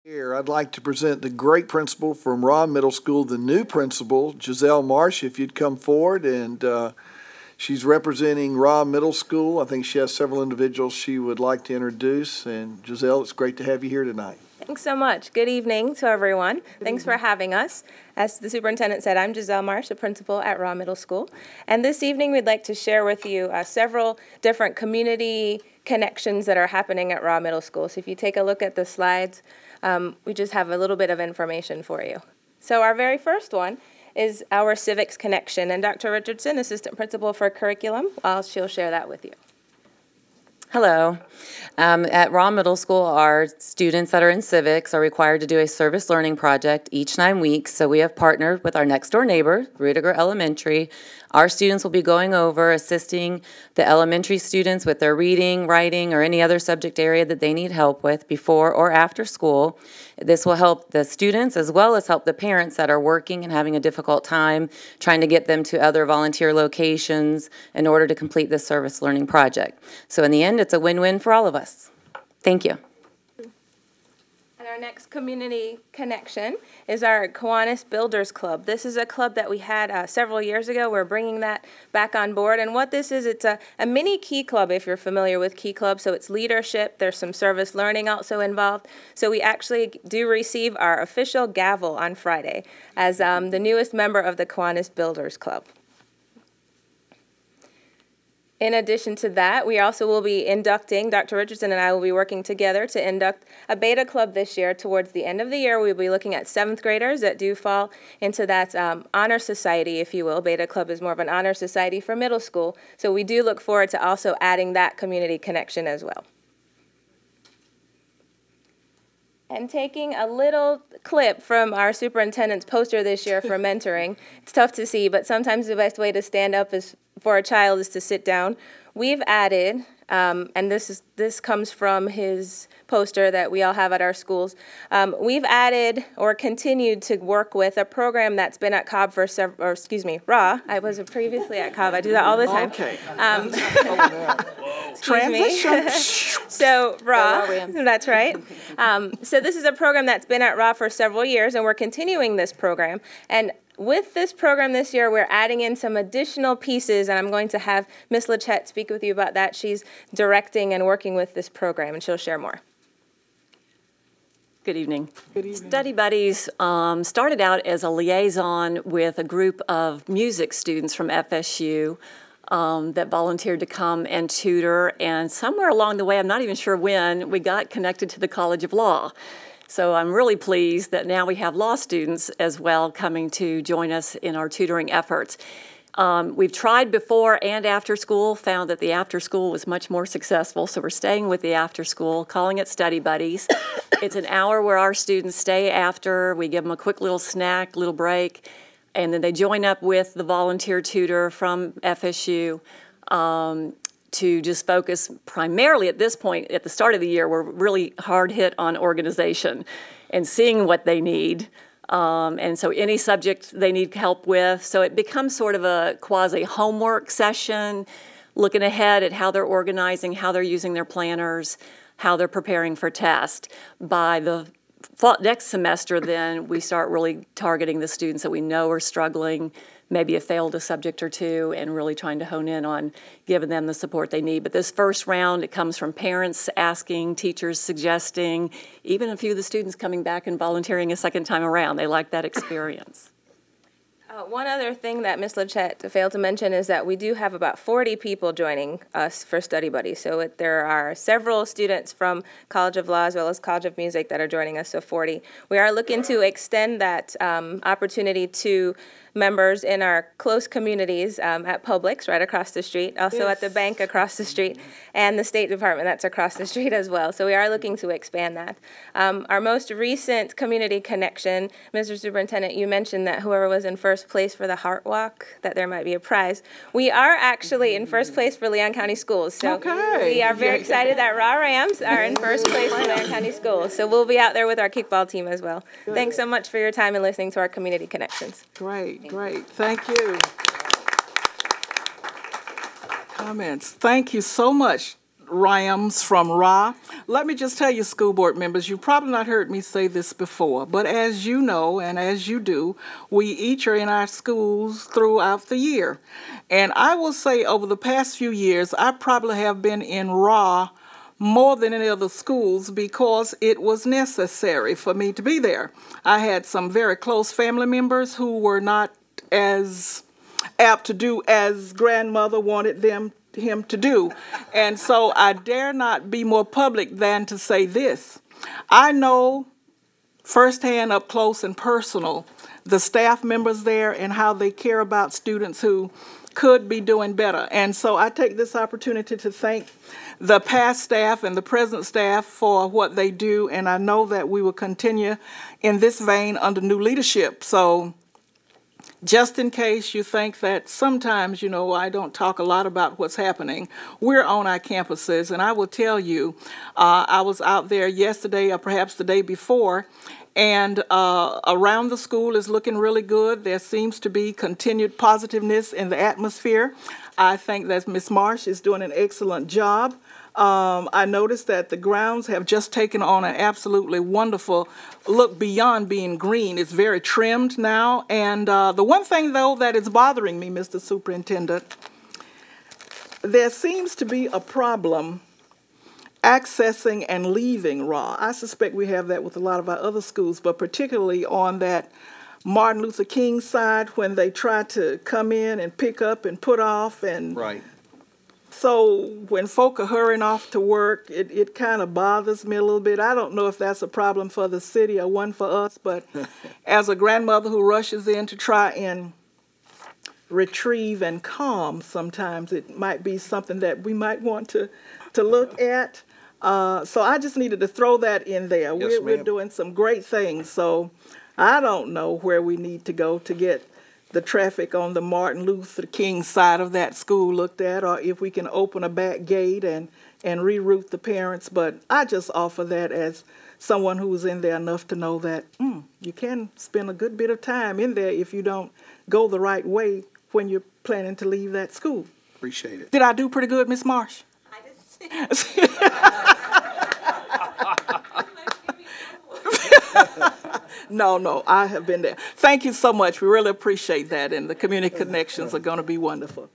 Here, I'd like to present the great principal from Raw Middle School, the new principal, Giselle Marsh, if you'd come forward. And she's representing Raw Middle School. I think she has several individuals she would like to introduce. And Giselle, it's great to have you here tonight. Thanks so much. Good evening to everyone. Thanks for having us. As the superintendent said, I'm Giselle Marsh, the principal at Raw Middle School. And this evening we'd like to share with you several different community connections that are happening at Raw Middle School. So if you take a look at the slides, we just have a little bit of information for you. So our very first one is our civics connection. And Dr. Richardson, assistant principal for curriculum, she'll share that with you. Hello. At Raw Middle School, our students that are in civics are required to do a service learning project each 9 weeks. So we have partnered with our next door neighbor, Rudiger Elementary. Our students will be going over assisting the elementary students with their reading, writing, or any other subject area that they need help with before or after school. This will help the students as well as help the parents that are working and having a difficult time trying to get them to other volunteer locations in order to complete this service learning project. So in the end, it's a win-win for all of us. Thank you. And our next community connection is our Kiwanis Builders Club. This is a club that we had several years ago. We're bringing that back on board. And what this is, it's a mini Key Club, if you're familiar with Key Club. So it's leadership. There's some service learning also involved. So we actually do receive our official gavel on Friday as the newest member of the Kiwanis Builders Club. In addition to that, we also will be inducting, Dr. Richardson and I will be working together to induct a beta club this year. Towards the end of the year, we'll be looking at 7th graders that do fall into that honor society, if you will. Beta club is more of an honor society for middle school. So we do look forward to also adding that community connection as well. And taking a little clip from our superintendent's poster this year for mentoring. It's tough to see, but sometimes the best way to stand up for a child is to sit down. We've added, and this comes from his poster that we all have at our schools. We've added or continued to work with a program that's been at Cobb for Raw. I was previously at Cobb. I do that all the time. Okay. Transition. So Raw, that's right. So this is a program that's been at Raw for several years, and we're continuing this program. And with this program this year, we're adding in some additional pieces, and I'm going to have Ms. Lachette speak with you about that. She's directing and working with this program, and she'll share more. Good evening. Good evening. Study Buddies started out as a liaison with a group of music students from FSU that volunteered to come and tutor, and somewhere along the way, I'm not even sure when, we got connected to the College of Law. So I'm really pleased that now we have law students as well coming to join us in our tutoring efforts. We've tried before and after school, found that the after school was much more successful, so we're staying with the after school, calling it Study Buddies. It's an hour where our students stay after, we give them a quick little snack, little break, and then they join up with the volunteer tutor from FSU to just focus primarily at this point, at the start of the year, we're really hard hit on organization and seeing what they need. And so any subject they need help with. So it becomes sort of a quasi-homework session, looking ahead at how they're organizing, how they're using their planners, how they're preparing for test. By the next semester, then, we start really targeting the students that we know are struggling, maybe have failed a subject or two, and really trying to hone in on giving them the support they need. But this first round, it comes from parents asking, teachers suggesting, even a few of the students coming back and volunteering a second time around. They like that experience. One other thing that Ms. Lachette failed to mention is that we do have about 40 people joining us for Study Buddies. So there are several students from College of Law as well as College of Music that are joining us, so 40. We are looking to extend that opportunity to members in our close communities at Publix right across the street, also at the bank across the street, and the State Department that's across the street as well. So we are looking to expand that. Our most recent community connection, Mr. Superintendent, you mentioned that whoever was in first place for the Heart Walk, that there might be a prize. We are actually in first place for Leon County Schools. So we are very excited that Raw Rams are in first place for Leon County Schools. So we'll be out there with our kickball team as well. Good. Thanks so much for your time and listening to our community connections. Great. Great. Thank you. Comments. Thank you so much, Rams from Ra. Let me just tell you, school board members, you've probably not heard me say this before, but as you know and as you do, we each are in our schools throughout the year. And I will say over the past few years, I probably have been in Ra more than any other schools because it was necessary for me to be there. I had some very close family members who were not as apt to do as grandmother wanted him to do. And so I dare not be more public than to say this. I know firsthand, up close and personal, the staff members there and how they care about students who could be doing better. And so I take this opportunity to thank the past staff and the present staff for what they do, and I know that we will continue in this vein under new leadership. So just in case you think that sometimes, you know, I don't talk a lot about what's happening, we're on our campuses, and I will tell you, I was out there yesterday or perhaps the day before, and around the school is looking really good. There seems to be continued positiveness in the atmosphere. I think that Ms. Marsh is doing an excellent job. I noticed that the grounds have just taken on an absolutely wonderful look beyond being green. It's very trimmed now. And the one thing, though, that is bothering me, Mr. Superintendent, there seems to be a problem accessing and leaving Raw. I suspect we have that with a lot of our other schools, but particularly on that Martin Luther King side when they try to come in and pick up and put off. And Right. so when folk are hurrying off to work, it kind of bothers me a little bit. I don't know if that's a problem for the city or one for us, but as a grandmother who rushes in to try and retrieve and calm, sometimes it might be something that we might want to look at. So I just needed to throw that in there. Yes, We're ma'am. doing some great things. So I don't know where we need to go to get the traffic on the Martin Luther King side of that school looked at, or if we can open a back gate and reroute the parents. But I just offer that as someone who was in there enough to know that you can spend a good bit of time in there if you don't go the right way when you're planning to leave that school. Appreciate it. Did I do pretty good, Miss Marsh? I didn't see. No, I have been there. Thank you so much. We really appreciate that, and the community connections are going to be wonderful.